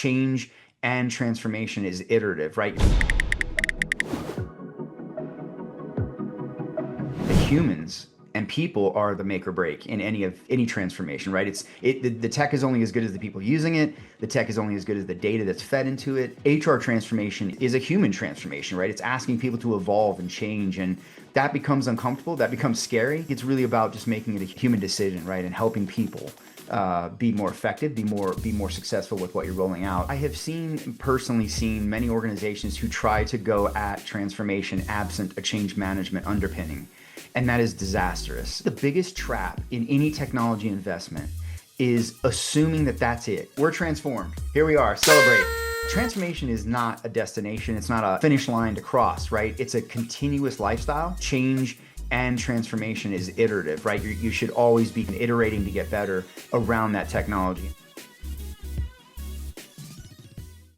change and transformation is iterative, right? The humans and people are the make or break in any transformation, right? The tech is only as good as the people using it. The tech is only as good as the data that's fed into it. HR transformation is a human transformation, right? It's asking people to evolve and change, and that becomes uncomfortable. That becomes scary. It's really about just making it a human decision, right? And helping people be more effective, be more successful with what you're rolling out. I have personally seen many organizations who try to go at transformation absent a change management underpinning. And that is disastrous. The biggest trap in any technology investment is assuming that that's it. We're transformed. Here we are, celebrate. Transformation is not a destination. It's not a finish line to cross, right? It's a continuous lifestyle. Change and transformation is iterative, right? You should always be iterating to get better around that technology.